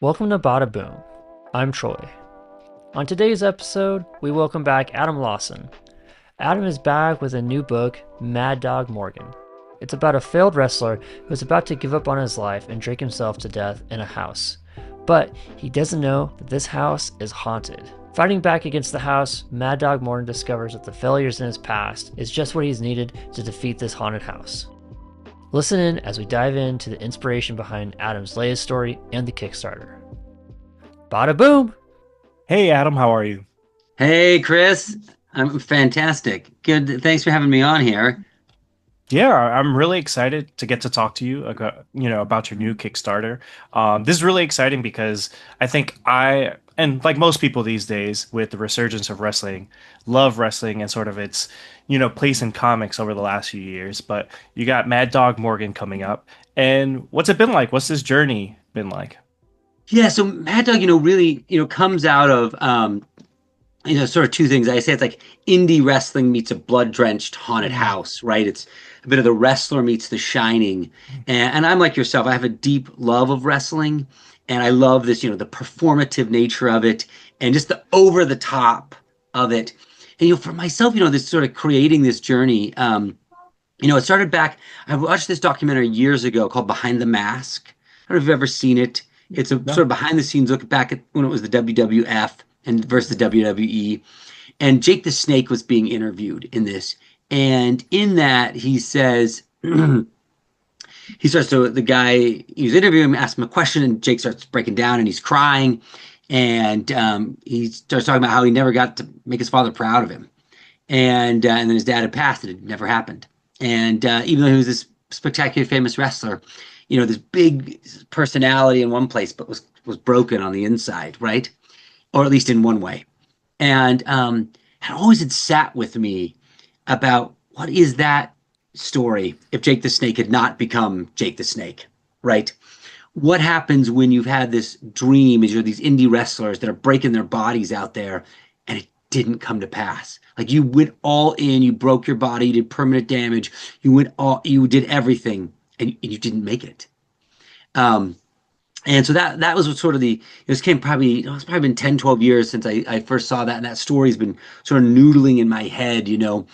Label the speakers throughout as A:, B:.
A: Welcome to Badaboom. I'm Troy. On today's episode, we welcome back Adam Lawson. Adam is back with a new book, Mad Dog Morgan. It's about a failed wrestler who is about to give up on his life and drink himself to death in a house. But he doesn't know that this house is haunted. Fighting back against the house, Mad Dog Morgan discovers that the failures in his past is just what he's needed to defeat this haunted house. Listen in as we dive into the inspiration behind Adam's latest story and the Kickstarter. Bada boom!
B: Hey Adam, how are you?
C: Hey, Chris. I'm fantastic. Good. Thanks for having me on here.
B: Yeah, I'm really excited to get to talk to you about your new Kickstarter. This is really exciting because I think and like most people these days with the resurgence of wrestling, love wrestling and sort of its, place in comics over the last few years. But you got Mad Dog Morgan coming up. And what's it been like? What's this journey been like?
C: Yeah, so Mad Dog, really, comes out of, sort of two things. I say it's like indie wrestling meets a blood-drenched haunted house, right? It's a bit of the wrestler meets the shining. And I'm like yourself, I have a deep love of wrestling. And I love this, the performative nature of it and just the over the top of it. And, for myself, this sort of creating this journey, it started back, I watched this documentary years ago called Behind the Mask. I don't know if you've ever seen it. It's a
B: No.
C: sort of behind the scenes look back at when it was the WWF and versus the WWE. And Jake the Snake was being interviewed in this. And in that, he says, he starts to, the guy he was interviewing him, asks him a question, and Jake starts breaking down and he's crying. And he starts talking about how he never got to make his father proud of him. And then his dad had passed and it never happened. And even though he was this spectacular, famous wrestler, this big personality in one place, but was broken on the inside, right? Or at least in one way. And it always had sat with me about what is that story if Jake the Snake had not become Jake the Snake, right? What happens when you've had this dream as you're these indie wrestlers that are breaking their bodies out there and it didn't come to pass? Like you went all in, you broke your body, you did permanent damage, you did everything, and you didn't make it. And so that was what sort of it's probably been 10, 12 years since I first saw that. And that story's been sort of noodling in my head, and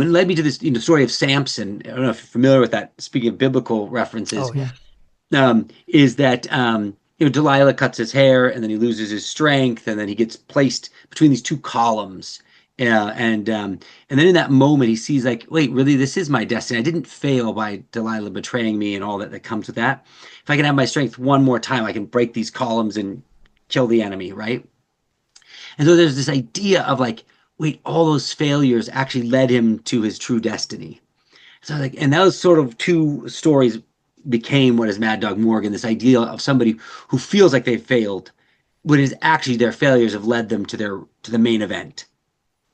C: it led me to this, story of Samson. I don't know if you're familiar with that. Speaking of biblical references,
A: Oh, yeah.
C: is that, Delilah cuts his hair and then he loses his strength and then he gets placed between these two columns. And then in that moment he sees like, wait, really, this is my destiny. I didn't fail by Delilah betraying me and all that comes with that. If I can have my strength one more time, I can break these columns and kill the enemy, right? And so there's this idea of like, wait, all those failures actually led him to his true destiny. So and those sort of two stories became what is Mad Dog Morgan, this idea of somebody who feels like they failed, but is actually their failures have led them to the main event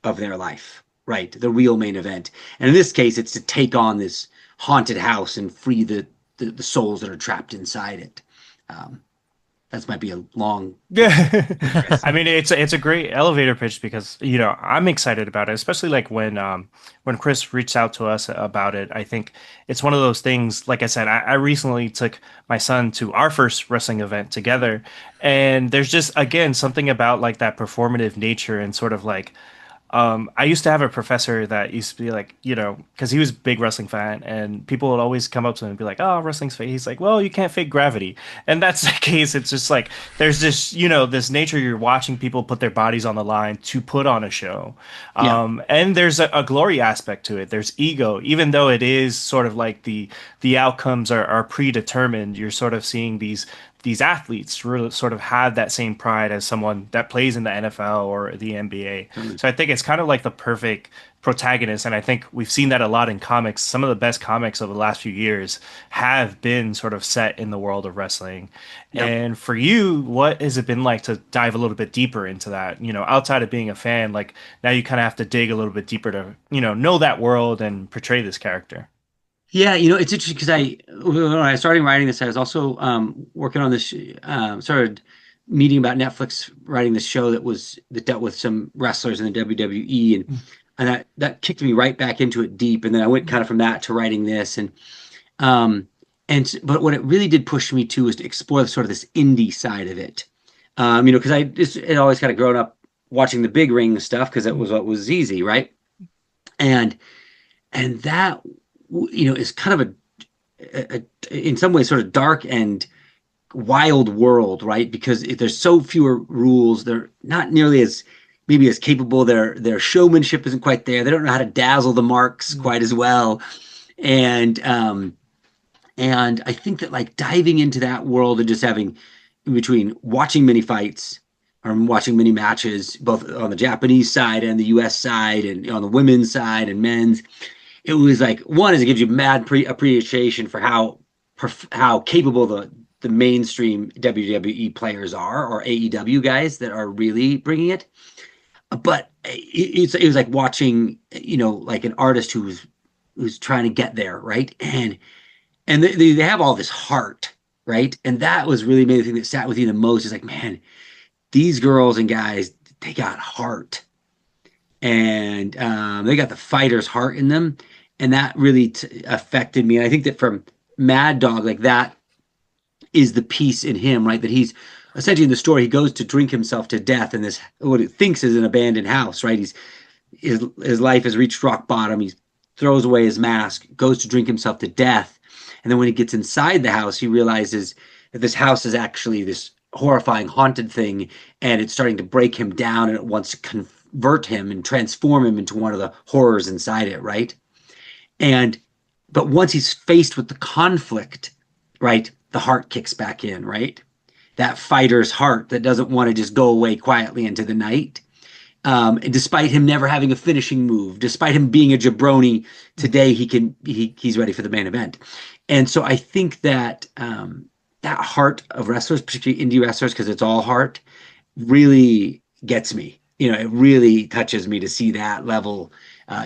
C: of their life, right? The real main event. And in this case, it's to take on this haunted house and free the souls that are trapped inside it. That might be a long.
B: Yeah. I mean, it's a great elevator pitch because, I'm excited about it, especially like when Chris reached out to us about it. I think it's one of those things, like I said, I recently took my son to our first wrestling event together, and there's just, again, something about like that performative nature and sort of like I used to have a professor that used to be like, because he was a big wrestling fan, and people would always come up to him and be like, "Oh, wrestling's fake." He's like, "Well, you can't fake gravity," and that's the case. It's just like there's this, this nature. You're watching people put their bodies on the line to put on a show,
C: Yeah.
B: and there's a glory aspect to it. There's ego, even though it is sort of like the outcomes are predetermined. You're sort of seeing these athletes really sort of have that same pride as someone that plays in the NFL or the NBA.
C: Totally.
B: So I think it's kind of like the perfect protagonist. And I think we've seen that a lot in comics. Some of the best comics of the last few years have been sort of set in the world of wrestling.
C: Yep.
B: And for you, what has it been like to dive a little bit deeper into that? Outside of being a fan, like now you kind of have to dig a little bit deeper to, know that world and portray this character.
C: Yeah, it's interesting because when I started writing this, I was also working on this, started meeting about Netflix writing this show that dealt with some wrestlers in the WWE, and that kicked me right back into it deep, and then I went kind of from that to writing this, and But what it really did push me to was to explore sort of this indie side of it. Because I just had always kind of grown up watching the big ring stuff because it was what was easy, right? And that is kind of in some ways sort of dark and wild world, right? Because there's so fewer rules, they're not nearly as maybe as capable. Their showmanship isn't quite there. They don't know how to dazzle the marks quite as well, and I think that like diving into that world and just having in between watching many fights or watching many matches, both on the Japanese side and the U.S. side, and on the women's side and men's, it was like one is it gives you mad appreciation for how capable the mainstream WWE players are, or AEW guys that are really bringing it. But it was like watching, like an artist who's trying to get there, right? And they have all this heart, right? And that was really maybe the thing that sat with you the most. Is like, man, these girls and guys, they got heart, and they got the fighter's heart in them, and that really affected me. And I think that from Mad Dog, like that is the piece in him, right? That he's essentially in the story, he goes to drink himself to death in this what he thinks is an abandoned house, right? His life has reached rock bottom. He throws away his mask, goes to drink himself to death, and then when he gets inside the house, he realizes that this house is actually this horrifying haunted thing, and it's starting to break him down, and it wants to convert him and transform him into one of the horrors inside it, right? And but once he's faced with the conflict, right, the heart kicks back in, right? That fighter's heart that doesn't want to just go away quietly into the night. And despite him never having a finishing move, despite him being a jabroni, today he's ready for the main event. And so I think that that heart of wrestlers, particularly indie wrestlers, because it's all heart, really gets me. It really touches me to see that level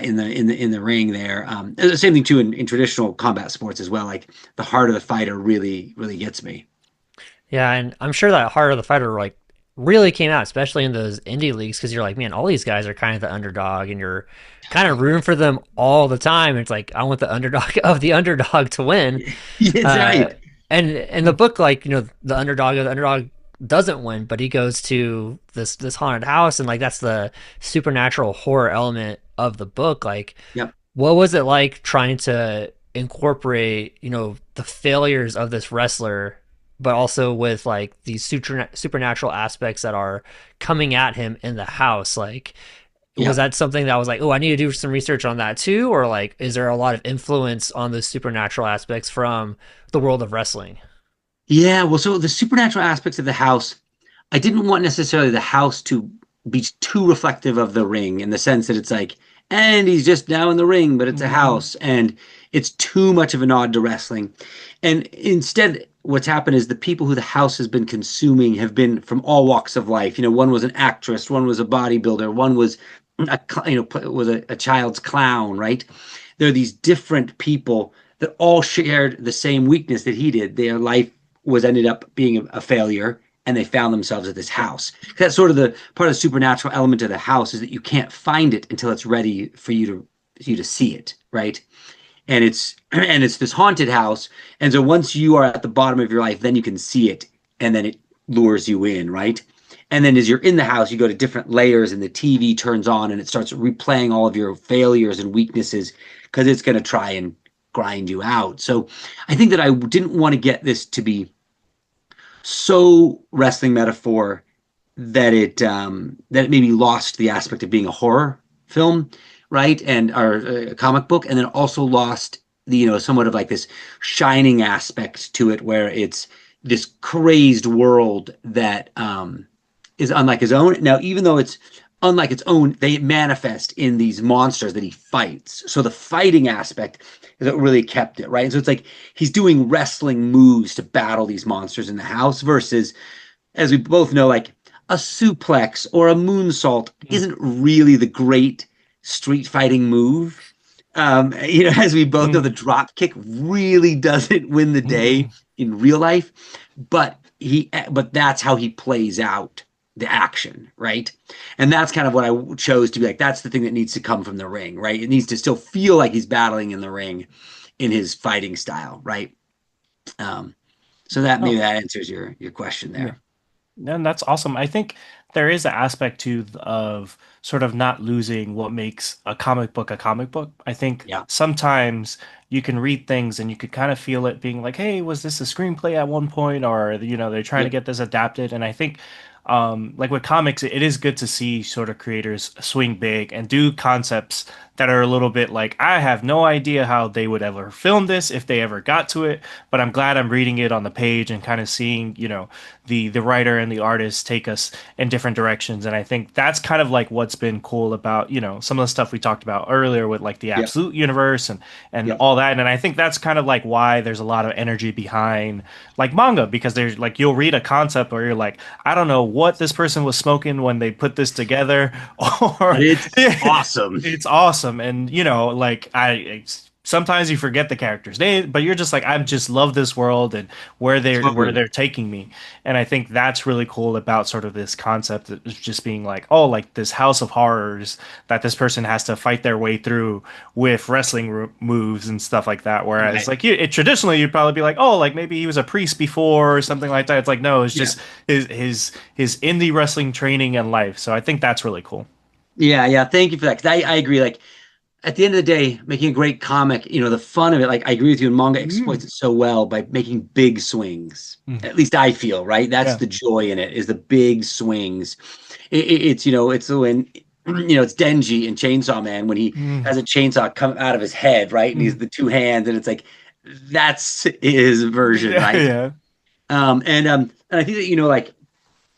C: in the ring there. The same thing too in traditional combat sports as well. Like the heart of the fighter really gets me.
A: Yeah, and I'm sure that Heart of the Fighter like really came out, especially in those indie leagues, because you're like, man, all these guys are kind of the underdog, and you're kind of rooting for them all the time. It's like I want the underdog of the underdog to win.
C: That's right.
A: And in the book, like the underdog of the underdog doesn't win, but he goes to this haunted house, and like that's the supernatural horror element of the book. Like,
C: Yep.
A: what was it like trying to incorporate the failures of this wrestler, but also with like these supernatural aspects that are coming at him in the house? Like, was that something that was like, oh, I need to do some research on that too? Or like, is there a lot of influence on the supernatural aspects from the world of wrestling?
C: Yeah, well, so the supernatural aspects of the house, I didn't want necessarily the house to be too reflective of the ring, in the sense that it's like, and he's just now in the ring, but it's a house, and it's too much of a nod to wrestling. And instead, what's happened is the people who the house has been consuming have been from all walks of life. One was an actress, one was a bodybuilder, one was a child's clown, right? There are these different people that all shared the same weakness that he did. Their life was ended up being a failure, and they found themselves at this house. That's sort of the part of the supernatural element of the house, is that you can't find it until it's ready for you to see it, right? And it's this haunted house, and so once you are at the bottom of your life, then you can see it, and then it lures you in, right? And then as you're in the house, you go to different layers, and the TV turns on, and it starts replaying all of your failures and weaknesses, because it's going to try and grind you out. So I think that I didn't want to get this to be so wrestling metaphor that it maybe lost the aspect of being a horror film, right? And or a comic book, and then also lost the somewhat of like this shining aspect to it, where it's this crazed world that is unlike his own. Now, even though it's unlike its own, they manifest in these monsters that he fights. So the fighting aspect is what really kept it, right? And so it's like he's doing wrestling moves to battle these monsters in the house, versus, as we both know, like a suplex or a moonsault isn't really the great street fighting move. As we both know, the drop kick really doesn't win the day in real life, but that's how he plays out the action, right? And that's kind of what I chose to be like, that's the thing that needs to come from the ring, right? It needs to still feel like he's battling in the ring in his fighting style, right? Um, so that maybe
B: Oh,
C: that answers your question
B: yeah.
C: there.
B: And that's awesome. I think there is an aspect too of sort of not losing what makes a comic book a comic book. I think
C: Yeah.
B: sometimes you can read things and you could kind of feel it being like, hey, was this a screenplay at one point? Or, they're trying to
C: Yep.
B: get this adapted. And I think, like with comics, it is good to see sort of creators swing big and do concepts that are a little bit like, I have no idea how they would ever film this if they ever got to it, but I'm glad I'm reading it on the page and kind of seeing, the writer and the artist take us in different directions. And I think that's kind of like what's been cool about, some of the stuff we talked about earlier with like the
C: Yep.
B: absolute universe and
C: Yep.
B: all that. And I think that's kind of like why there's a lot of energy behind like manga, because there's like you'll read a concept where you're like, I don't know what this person was smoking when they put this together,
C: But
B: or
C: it's awesome.
B: it's awesome. And like sometimes you forget the characters' name, but you're just like, I just love this world and where
C: Totally.
B: they're taking me. And I think that's really cool about sort of this concept of just being like, oh, like this house of horrors that this person has to fight their way through with wrestling moves and stuff like that. Whereas
C: Right.
B: like traditionally you'd probably be like, oh, like maybe he was a priest before or something like that. It's like, no, it's
C: Yeah.
B: just his indie wrestling training and life. So I think that's really cool.
C: Yeah. Yeah. Thank you for that. 'Cause I agree. Like at the end of the day, making a great comic, the fun of it, like I agree with you, and manga exploits it so well by making big swings.
B: Mm.
C: At least I feel, right? That's
B: Yeah.
C: the joy in it, is the big swings. It's when, it's Denji in Chainsaw Man when he
B: Mm.
C: has a chainsaw come out of his head, right? And he's
B: Mm.
C: the two hands, and it's like, that's his version,
B: Yeah.
C: right?
B: Yeah.
C: And I think that, like,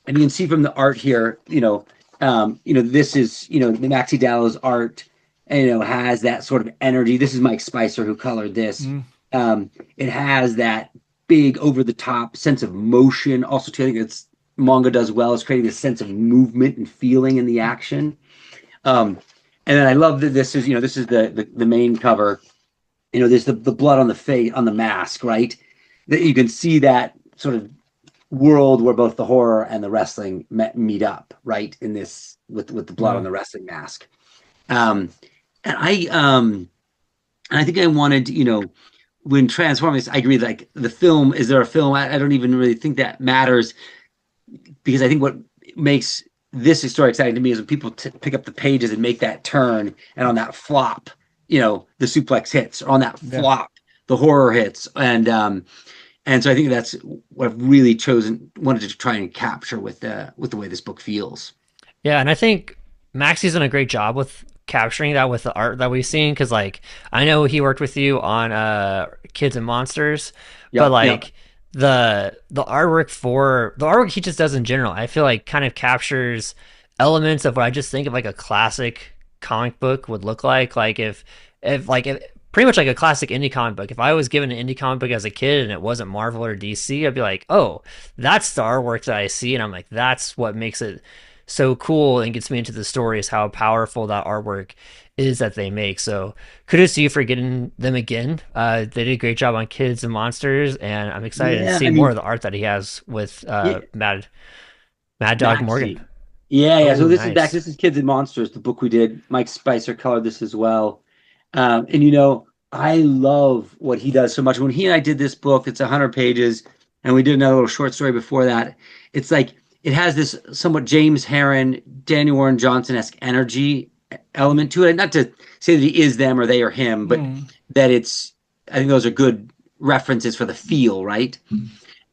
C: and you can see from the art here, this is, the Maxi Dallo's art, and, has that sort of energy. This is Mike Spicer who colored this.
B: Mm.
C: It has that big over the top sense of motion. Also, too, I think it's manga does well is creating a sense of movement and feeling in the action. Um, and then I love that this is the main cover. There's the blood on the face on the mask, right? That you can see that sort of world where both the horror and the wrestling meet up, right? In this with the blood on
B: Mm.
C: the wrestling mask. Um, and I think I wanted, when Transformers, I agree. Like the film, is there a film? I don't even really think that matters, because I think what makes this story exciting to me is when people pick up the pages and make that turn, and on that flop, the suplex hits, or on that
B: Yeah.
C: flop, the horror hits, and so I think that's what I've really wanted to try and capture with the way this book feels.
A: Yeah, and I think Maxi's done a great job with capturing that with the art that we've seen. Because like I know he worked with you on Kids and Monsters, but
C: Yep, yep,
A: like the artwork he just does in general, I feel like kind of captures elements of what I just think of like a classic comic book would look like. Like if pretty much like a classic indie comic book. If I was given an indie comic book as a kid and it wasn't Marvel or DC, I'd be like, oh, that's the artwork that I see, and I'm like, that's what makes it so cool and gets me into the story, is how powerful that artwork is that they make. So kudos to you for getting them again. They did a great job on Kids and Monsters, and I'm excited to
C: yeah.
A: see
C: I
A: more
C: mean,
A: of the art that he has with
C: yeah,
A: Mad Dog Morgan.
C: Maxi. Yeah, yeah.
A: Oh,
C: So this is back.
A: nice.
C: This is Kids and Monsters, the book we did. Mike Spicer colored this as well. And I love what he does so much. When he and I did this book, it's 100 pages, and we did another little short story before that. It's like it has this somewhat James Harren, Daniel Warren Johnson-esque energy element to it. Not to say that he is them or they are him, but
B: Mm.
C: that I think those are good references for the feel, right?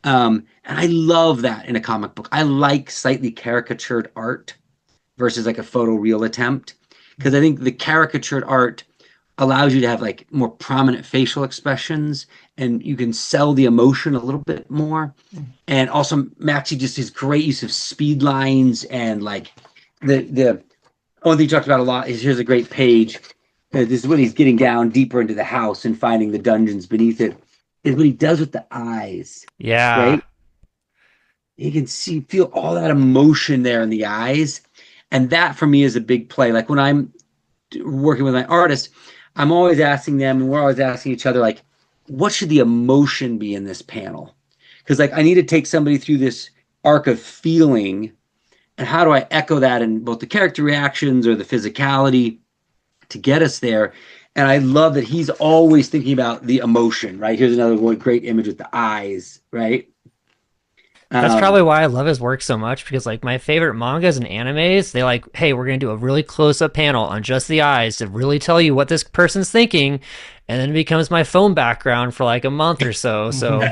C: And I love that in a comic book. I like slightly caricatured art versus like a photoreal attempt, because I think the caricatured art allows you to have like more prominent facial expressions, and you can sell the emotion a little bit more. And also Maxi just his great use of speed lines, and like the one thing he talked about a lot is, here's a great page. This is when he's getting down deeper into the house and finding the dungeons beneath it. Is what he does with the eyes,
A: Yeah.
C: right? You can feel all that emotion there in the eyes, and that for me is a big play. Like when I'm working with my artist, I'm always asking them, and we're always asking each other, like, what should the emotion be in this panel? Because like I need to take somebody through this arc of feeling, and how do I echo that in both the character reactions or the physicality to get us there? And I love that he's always thinking about the emotion, right? Here's another one great image with the eyes, right?
A: That's probably why I love his work so much, because like my favorite mangas and animes, they like, hey, we're gonna do a really close up panel on just the eyes to really tell you what this person's thinking, and then it becomes my phone background for like a month or so. So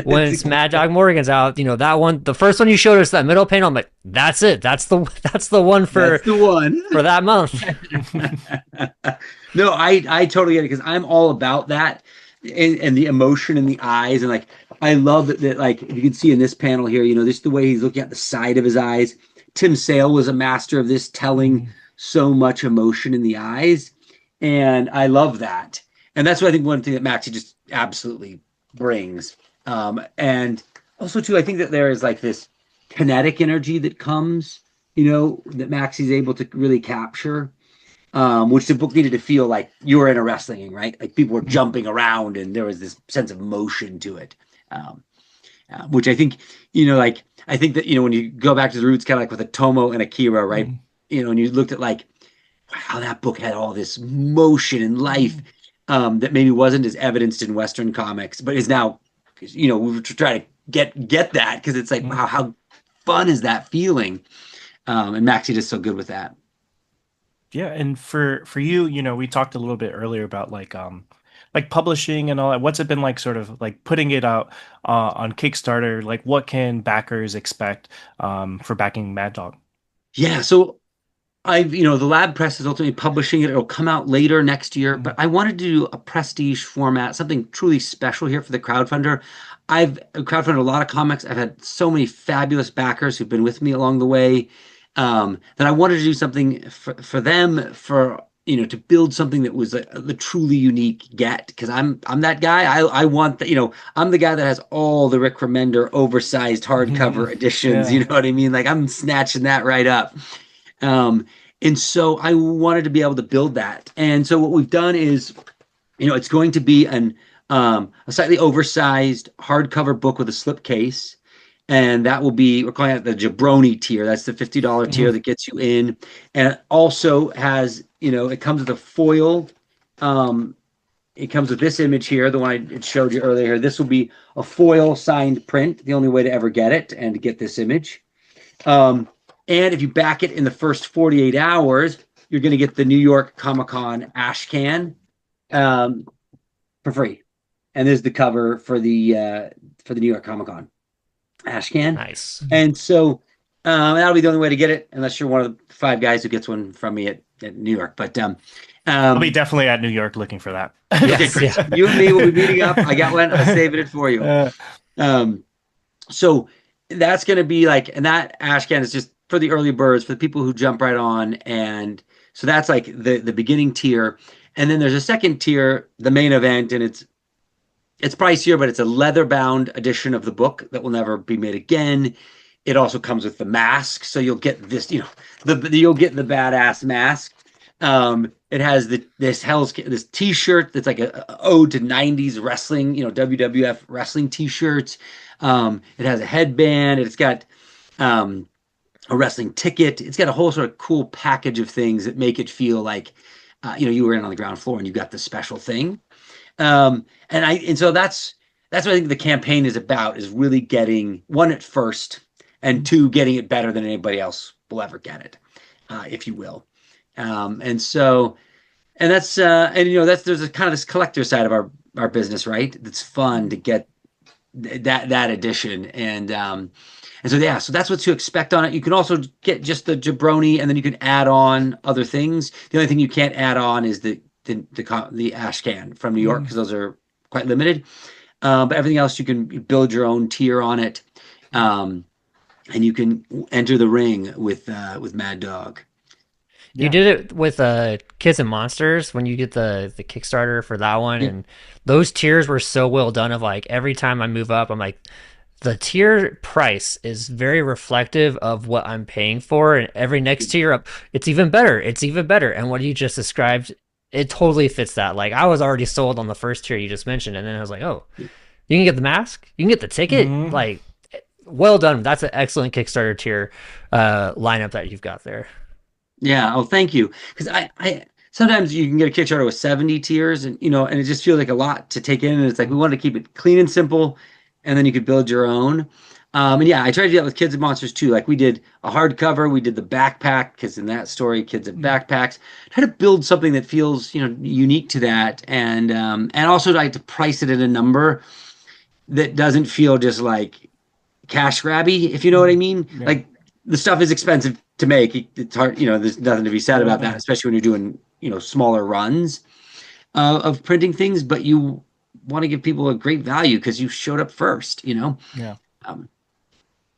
A: when it's Mad Dog Morgan's out, that one, the first one you showed us, that middle panel, I'm like, that's it. That's the one
C: That's the one
A: for that month.
C: No, I totally get it, because I'm all about that, and the emotion in the eyes, and like I love that like you can see in this panel here, this the way he's looking at the side of his eyes. Tim Sale was a master of this, telling so much emotion in the eyes, and I love that. And that's what I think one thing that Maxie just absolutely brings. And also too, I think that there is like this kinetic energy that comes, that Maxie's able to really capture. Which the book needed to feel like you were in a wrestling ring, right? Like people were jumping around and there was this sense of motion to it. Which I think, I think that, when you go back to the roots, kind of like with a Tomo and Akira, right? And you looked at like, wow, that book had all this motion and life that maybe wasn't as evidenced in Western comics, but is now, we try to get that, because it's like, wow, how fun is that feeling? And Maxie is so good with that.
B: Yeah, and for you, we talked a little bit earlier about like publishing and all that. What's it been like, sort of like putting it out on Kickstarter? Like, what can backers expect for backing Mad Dog?
C: Yeah, so the Lab Press is ultimately publishing it. It'll come out later next year, but I wanted to do a prestige format, something truly special here for the crowdfunder. I've crowdfunded a lot of comics. I've had so many fabulous backers who've been with me along the way. That I wanted to do something for them, to build something that was the truly unique get, because I'm that guy. I want that, I'm the guy that has all the Rick Remender oversized hardcover editions.
B: Yeah.
C: You know what I mean? Like I'm snatching that right up. And so I wanted to be able to build that. And so what we've done is, it's going to be a slightly oversized hardcover book with a slipcase. And that will be, we're calling it the Jabroni tier. That's the $50 tier that gets you in. And it also has, it comes with a foil. It comes with this image here, the one I showed you earlier. This will be a foil signed print, the only way to ever get it and to get this image. And if you back it in the first 48 hours, you're going to get the New York Comic-Con ash can for free. And there's the cover for the New York Comic-Con ash can.
A: Nice.
C: And so that'll be the only way to get it, unless you're one of the 5 guys who gets one from me at New York. But
B: I'll be definitely at New York looking for that.
C: Yes, yeah. You and me will be meeting up. I got one. I'm saving it for you. So that's going to be like, and that ash can is just for the early birds, for the people who jump right on. And so that's like the beginning tier. And then there's a second tier, the main event, and it's pricier, but it's a leather-bound edition of the book that will never be made again. It also comes with the mask, so you'll get this, you'll get the badass mask. It has this T-shirt that's like a ode to '90s wrestling, WWF wrestling T-shirts. It has a headband. It's got a wrestling ticket. It's got a whole sort of cool package of things that make it feel like you were in on the ground floor and you got the special thing. And so that's what I think the campaign is about, is really getting one at first, and 2, getting it better than anybody else will ever get it, if you will. And that's there's a kind of this collector side of our business, right? That's fun to get that edition. And so that's what to expect on it. You can also get just the Jabroni, and then you can add on other things. The only thing you can't add on is the ash can from New York, because those are quite limited. But everything else, you can build your own tier on it, and you can enter the ring with Mad Dog.
A: You did it with Kids and Monsters when you get the Kickstarter for that one, and those tiers were so well done. Of like, every time I move up, I'm like, the tier price is very reflective of what I'm paying for, and every next tier up, it's even better. It's even better. And what you just described, it totally fits that. Like, I was already sold on the first tier you just mentioned, and then I was like, oh, you can get the mask, you can get the ticket. Like, well done. That's an excellent Kickstarter tier lineup that you've got there.
C: Yeah. Oh, thank you. Because sometimes you can get a Kickstarter with 70 tiers, and and it just feels like a lot to take in. And it's like we wanted to keep it clean and simple, and then you could build your own. And yeah, I tried to do that with Kids and Monsters too. Like we did a hardcover, we did the backpack because in that story, kids have backpacks. Try to build something that feels unique to that, and also like to price it at a number that doesn't feel just like cash grabby, if you know what I mean.
B: Yeah.
C: Like the stuff is expensive to make. It's hard, there's nothing to be said about that, especially when you're doing, smaller runs of printing things, but you want to give people a great value because you showed up first.
B: Yeah.
C: Um,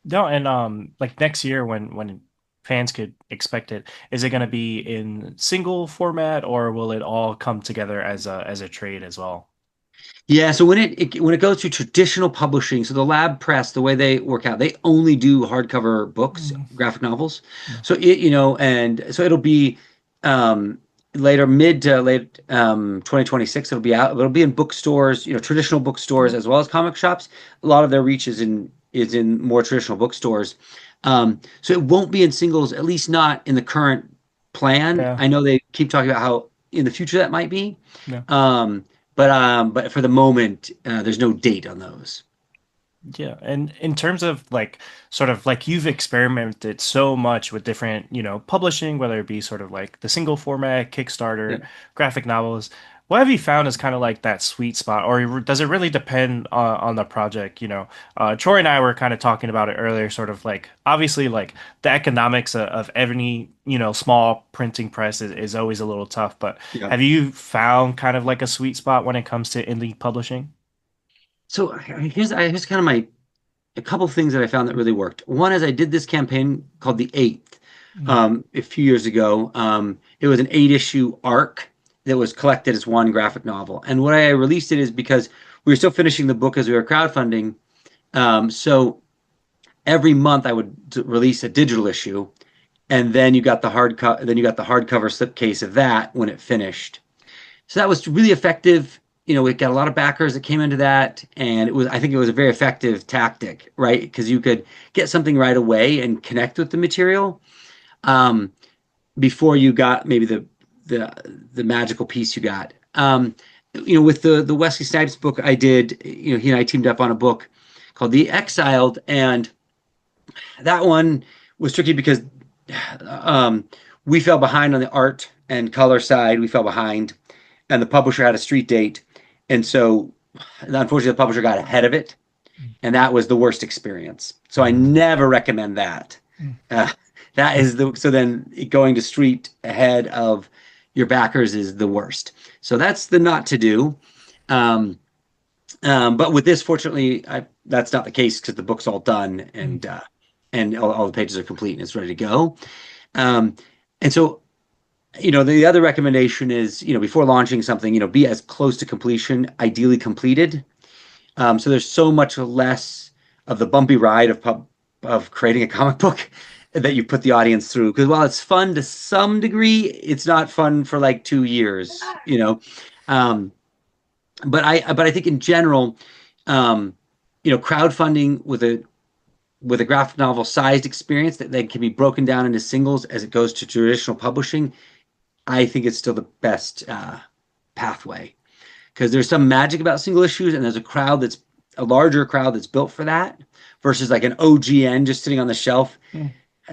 B: No, and like next year when fans could expect it, is it going to be in single format or will it all come together as a trade as well?
C: Yeah, so when it goes to traditional publishing, so the Lab Press, the way they work out, they only do hardcover books,
B: Mm.
C: graphic novels.
B: Yeah.
C: So and so it'll be um, later, mid to late 2026. It'll be out. It'll be in bookstores, traditional bookstores
B: Cool.
C: as well as comic shops. A lot of their reach is in more traditional bookstores. So it won't be in singles, at least not in the current plan.
B: Yeah.
C: I know they keep talking about how in the future that might be.
B: Yeah.
C: But for the moment, there's no date on those.
B: Yeah, and in terms of like sort of like you've experimented so much with different, publishing, whether it be sort of like the single format, Kickstarter,
C: Yeah.
B: graphic novels, what have you found is kind of like that sweet spot, or does it really depend on the project? Troy and I were kind of talking about it earlier, sort of like obviously like the economics of any, small printing press is always a little tough, but
C: Yeah.
B: have you found kind of like a sweet spot when it comes to indie publishing?
C: So here's kind of a couple of things that I found that really worked. One is I did this campaign called The Eighth
B: Mm.
C: a few years ago. It was an 8-issue arc that was collected as one graphic novel. And what I released it is because we were still finishing the book as we were crowdfunding. So every month I would release a digital issue, and then you got the hardcover slipcase of that when it finished. So that was really effective. We got a lot of backers that came into that, and I think it was a very effective tactic, right? Because you could get something right away and connect with the material um, before you got maybe the magical piece you got. With the Wesley Snipes book I did, he and I teamed up on a book called The Exiled, and that one was tricky because um, we fell behind on the art and color side. We fell behind, and the publisher had a street date, and so unfortunately the publisher got ahead of it, and that was the worst experience. So I never recommend that.
B: Mm.
C: That is so then going to street ahead of your backers is the worst. So that's the not to do. Um, but with this, fortunately, that's not the case because the book's all done, and all the pages are complete and it's ready to go. Um, and so the other recommendation is, before launching something, be as close to completion, ideally completed. So there's so much less of the bumpy ride of creating a comic book that you put the audience through. Because while it's fun to some degree, it's not fun for like 2 years. Um, but I think in general, crowdfunding with a graphic novel sized experience that can be broken down into singles as it goes to traditional publishing, I think it's still the best pathway because there's some magic about single issues, and there's a larger crowd that's built for that versus like an OGN just sitting on the shelf.
B: Mm.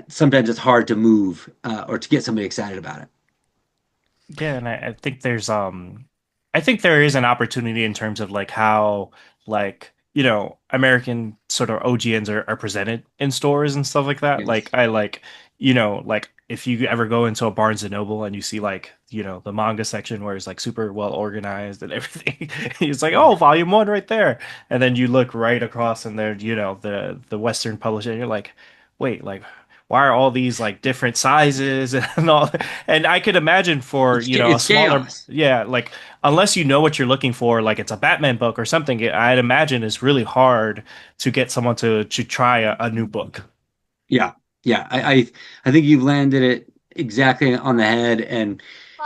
C: Sometimes it's hard to move or to get somebody excited about it.
B: Yeah, and I think I think there is an opportunity in terms of like how like American sort of OGNs are presented in stores and stuff like that.
C: Yes.
B: Like I like like if you ever go into a Barnes and Noble and you see like the manga section where it's like super well organized and everything, it's like, oh, volume one right there, and then you look right across and there the Western publisher and you're like, wait, like why are all these like different sizes and all? And I could imagine for, a
C: It's
B: smaller,
C: chaos.
B: yeah, like unless you know what you're looking for, like it's a Batman book or something, I'd imagine it's really hard to get someone to try a new book.
C: Yeah, yeah. I think you've landed it exactly on the head. And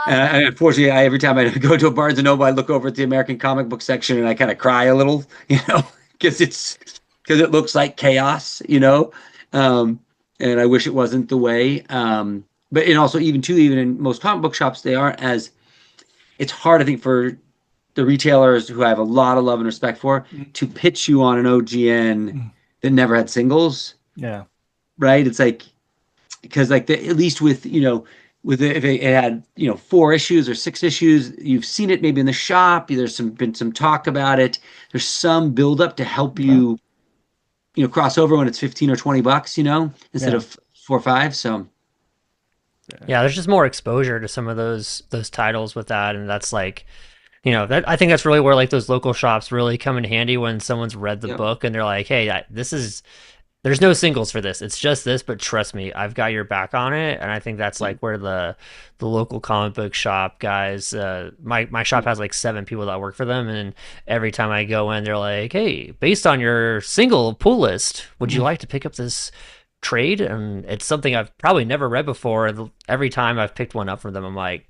C: unfortunately, every time I go to a Barnes and Noble, I look over at the American comic book section and I kind of cry a little, because because it looks like chaos. And I wish it wasn't the way. but and also even too, even in most comic book shops, they aren't as. It's hard, I think, for the retailers who I have a lot of love and respect for to pitch you on an OGN
B: Mm.
C: that never had singles,
B: Yeah.
C: right? It's like because like at least with if it had 4 issues or 6 issues, you've seen it maybe in the shop. There's been some talk about it. There's some build up to help
B: Okay.
C: you cross over when it's 15 or $20, instead
B: Yeah.
C: of 4 or 5. So
A: Yeah, there's just more exposure to some of those titles with that, and that's like, that I think that's really where like those local shops really come in handy when someone's read the
C: yeah,
A: book and they're like, "Hey, this is there's no singles for this. It's just this, but trust me, I've got your back on it." And I think that's
C: yeah,
A: like where the local comic book shop guys, my shop
C: yeah.
A: has like 7 people that work for them, and every time I go in, they're like, "Hey, based on your single pull list, would you
B: Mm.
A: like to pick up this trade?" And it's something I've probably never read before. And every time I've picked one up from them, I'm like,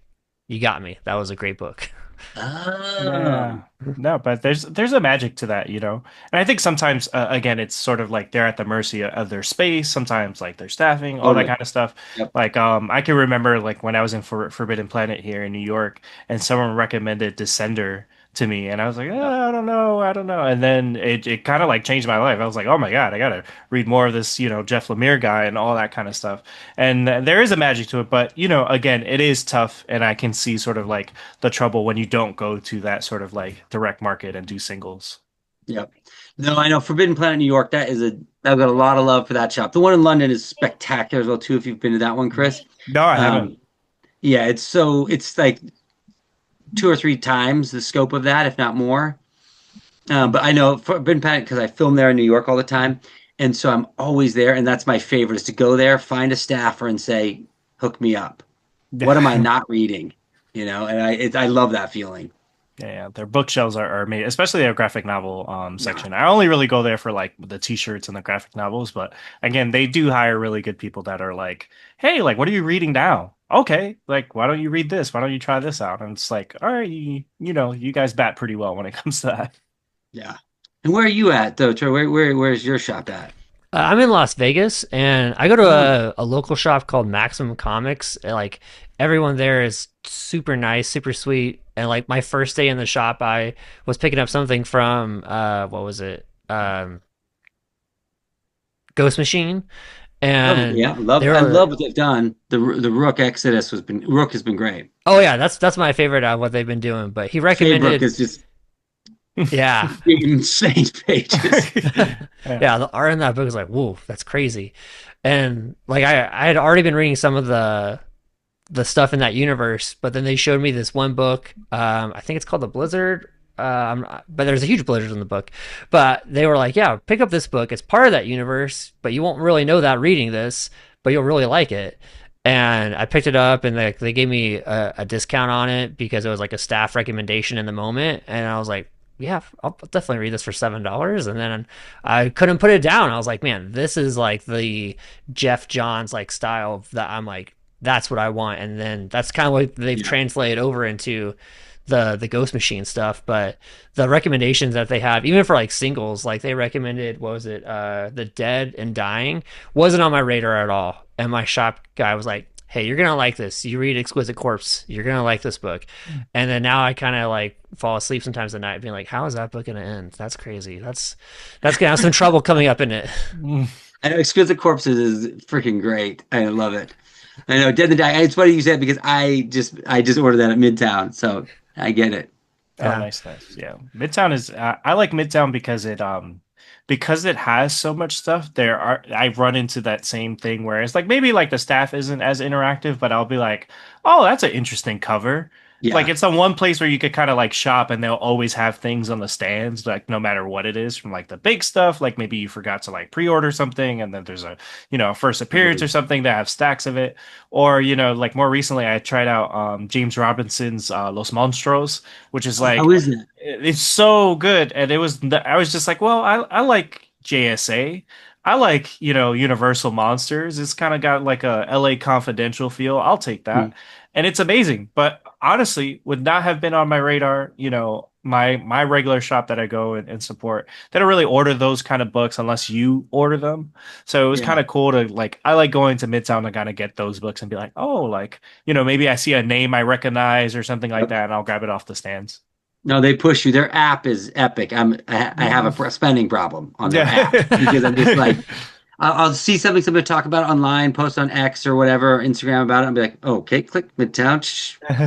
A: "You got me. That was a great book."
C: Oh,
B: Yeah. No, but there's a magic to that, And I think sometimes again it's sort of like they're at the mercy of their space, sometimes like their staffing, all that
C: totally.
B: kind of stuff.
C: Yep.
B: Like I can remember like when I was in Forbidden Planet here in New York and someone recommended Descender to me and I was like,
C: Yep.
B: I don't know, I don't know. And then it kind of like changed my life. I was like, oh my God, I gotta read more of this, Jeff Lemire guy and all that kind of stuff. And there is a magic to it, but again, it is tough and I can see sort of like the trouble when you don't go to that sort of like direct market and do singles.
C: Yep. No, I know Forbidden Planet New York. I've got a lot of love for that shop. The one in London is spectacular as well too. If you've been to that one, Chris.
B: No, I haven't.
C: Um, yeah, it's like 2 or 3 times the scope of that, if not more. But I know Forbidden Planet because I film there in New York all the time, and so I'm always there. And that's my favorite is to go there, find a staffer, and say, "Hook me up. What am I not reading?" And I love that feeling.
B: Yeah, their bookshelves are made, especially their graphic novel
C: Yeah.
B: section. I only really go there for like the t-shirts and the graphic novels, but again, they do hire really good people that are like, "Hey, like what are you reading now?" Okay, like why don't you read this? Why don't you try this out? And it's like, all right, you guys bat pretty well when it comes to that.
C: Yeah. And where are you at though, Troy? Where's your shop at?
A: I'm in Las Vegas, and I go to
C: Oh,
A: a local shop called Maximum Comics. And, like everyone there is super nice, super sweet. And like my first day in the shop, I was picking up something from what was it? Ghost Machine,
C: lovely.
A: and
C: Yeah,
A: they
C: I
A: were
C: love what they've done. The Rook Exodus Rook has been great.
A: oh yeah, that's my favorite what they've been doing. But he
C: Saybrook
A: recommended
C: is just
A: yeah.
C: insane pages.
B: Yeah.
A: Yeah, the art in that book is like, whoa, that's crazy. And like I had already been reading some of the stuff in that universe, but then they showed me this one book. I think it's called The Blizzard. But there's a huge blizzard in the book. But they were like, yeah, pick up this book. It's part of that universe, but you won't really know that reading this, but you'll really like it. And I picked it up, and they gave me a discount on it because it was like a staff recommendation in the moment. And I was like, yeah, I'll definitely read this for $7. And then I couldn't put it down. I was like, man, this is like the Jeff Johns like style that I'm like, that's what I want. And then that's kind of what they've
C: Yeah.
A: translated over into the Ghost Machine stuff. But the recommendations that they have, even for like singles, like they recommended, what was it? The Dead and Dying wasn't on my radar at all. And my shop guy was like, hey, you're gonna like this. You read Exquisite Corpse, you're gonna like this book. And then now I kind of like fall asleep sometimes at night, being like, how is that book gonna end? That's crazy. That's gonna have some trouble coming up in it.
C: I know Exquisite Corpses is freaking great. I love it. I know Dead and Die. It's funny you said because I just ordered that at Midtown, so I get it.
B: Oh,
A: Yeah.
B: nice, nice. Yeah, Midtown is. I like Midtown because it has so much stuff. I've run into that same thing where it's like maybe like the staff isn't as interactive, but I'll be like, oh, that's an interesting cover. Like
C: Yeah,
B: it's the one place where you could kind of like shop and they'll always have things on the stands, like no matter what it is, from like the big stuff, like maybe you forgot to like pre-order something and then there's a first appearance or
C: totally.
B: something that have stacks of it. Or, like more recently I tried out James Robinson's Los Monstros, which is
C: Oh, how
B: like
C: is that?
B: it's so good. And I was just like, well, I like JSA, I like, Universal Monsters. It's kind of got like a LA Confidential feel. I'll take
C: Mm.
B: that. And it's amazing. But honestly, would not have been on my radar, my regular shop that I go and support. They don't really order those kind of books unless you order them. So it was kind
C: Yeah.
B: of cool to like I like going to Midtown to kind of get those books and be like, oh, like, maybe I see a name I recognize or something like
C: Yep.
B: that, and I'll grab it off the stands.
C: No, they push you. Their app is epic. I have a spending problem on their app because I'm just
B: Yeah.
C: like, I'll see something somebody talk about online, post on X or whatever, Instagram about it, and be like, oh, okay, click Midtown,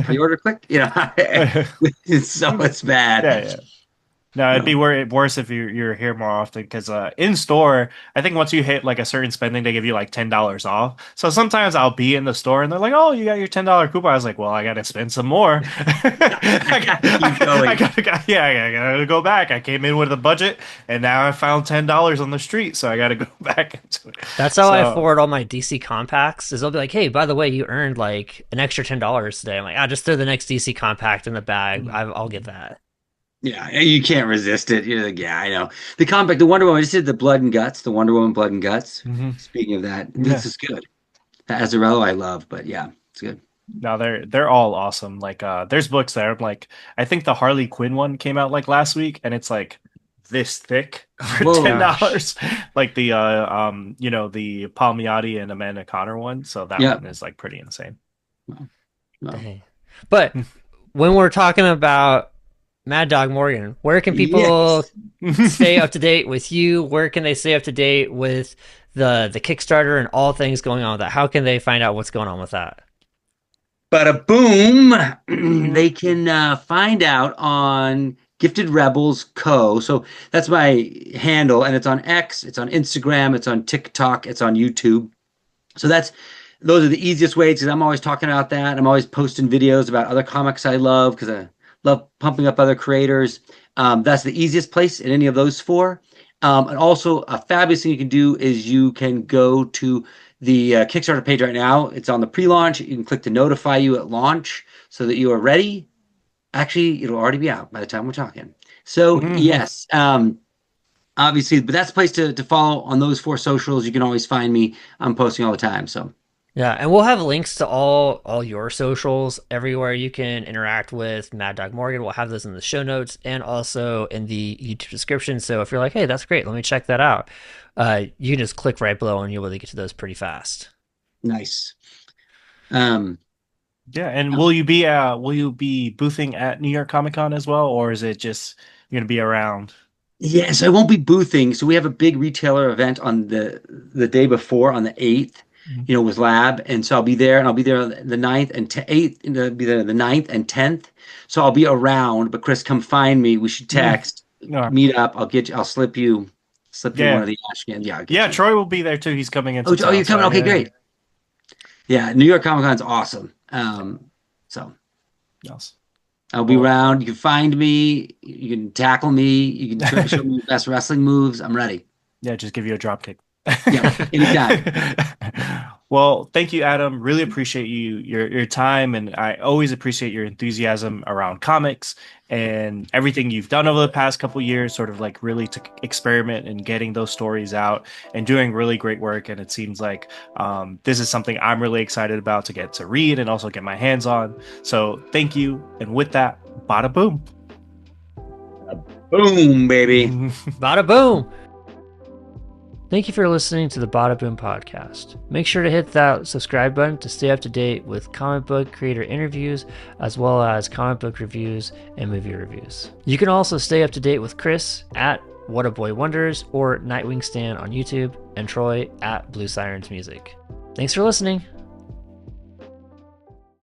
C: pre-order, click. It's bad.
B: Yeah, yeah. No, it'd be
C: No.
B: worse if you're here more often because in store, I think once you hit like a certain spending, they give you like $10 off. So sometimes I'll be in the store and they're like, "Oh, you got your $10 coupon." I was like, "Well, I gotta spend some more.
C: I got to keep going.
B: I gotta go back. I came in with a budget and now I found $10 on the street, so I gotta go back into it."
A: That's how I
B: So
A: forward all my DC compacts. Is they'll be like, "Hey, by the way, you earned like an extra $10 today." I'm like, "Ah, just throw the next DC compact in the bag. I'll get that."
C: Yeah, you can't resist it. You're like, yeah, I know. The Wonder Woman, I just did the Blood and Guts, the Wonder Woman Blood and Guts.
B: Mhm.
C: Speaking of that,
B: Yeah.
C: this is good. Azarello, I love, but yeah, it's good.
B: No, they're all awesome. Like there's books that are like I think the Harley Quinn one came out like last week and it's like this thick for
A: Oh
C: Whoa.
A: gosh.
B: $10. Like the Palmiotti and Amanda Connor one. So that
C: Yeah.
B: one is like pretty insane.
C: Well, well,
A: Dang. But when we're talking about Mad Dog Morgan, where can people
C: yes.
A: stay up to date with you? Where can they stay up to date with the Kickstarter and all things going on with that? How can they find out what's going on with that?
C: Badaboom. They can find out on Gifted Rebels Co. So that's my handle, and it's on X, it's on Instagram, it's on TikTok, it's on YouTube. So those are the easiest ways because I'm always talking about that. I'm always posting videos about other comics I love because I love pumping up other creators. That's the easiest place in any of those four. And also, a fabulous thing you can do is you can go to the Kickstarter page right now. It's on the pre-launch. You can click to notify you at launch so that you are ready. Actually, it'll already be out by the time we're talking. So yes, obviously, but that's the place to follow on those four socials. You can always find me. I'm posting all the time. So
A: Yeah, and we'll have links to all your socials everywhere you can interact with Mad Dog Morgan. We'll have those in the show notes and also in the YouTube description. So if you're like, hey, that's great, let me check that out, you can just click right below and you'll be able to get to those pretty fast.
C: nice.
B: Yeah, and will you be boothing at New York Comic Con as well, or is it just you're gonna be around?
C: Yes, I won't be boothing. So we have a big retailer event on the day before on the 8th, with Lab. And so I'll be there and I'll be there on the 9th and 8th, and I'll be there the 9th and 10th. So I'll be around, but Chris, come find me. We should text,
B: No.
C: meet up. I'll slip you
B: Yeah.
C: one of the Ashcan. Yeah. I'll get
B: Yeah,
C: you.
B: Troy will be there too. He's coming into
C: Oh,
B: town,
C: you're coming.
B: so
C: Okay,
B: yeah.
C: great. Yeah. New York Comic Con's awesome. So
B: Yes.
C: I'll be
B: Well,
C: around. You can find me. You can tackle me. You can show me your best wrestling moves. I'm ready.
B: yeah, just give you a drop kick.
C: Yeah, anytime.
B: Well, thank you, Adam. Really appreciate your time, and I always appreciate your enthusiasm around comics and everything you've done over the past couple years, sort of like really to experiment and getting those stories out and doing really great work. And it seems like this is something I'm really excited about to get to read and also get my hands on. So thank you. And with that, bada boom.
C: Boom, baby.
A: Bada boom! Thank you for listening to the Badaboom podcast. Make sure to hit that subscribe button to stay up to date with comic book creator interviews, as well as comic book reviews and movie reviews. You can also stay up to date with Chris at What a Boy Wonders or Nightwing Stan on YouTube, and Troy at Blue Sirens Music. Thanks for listening.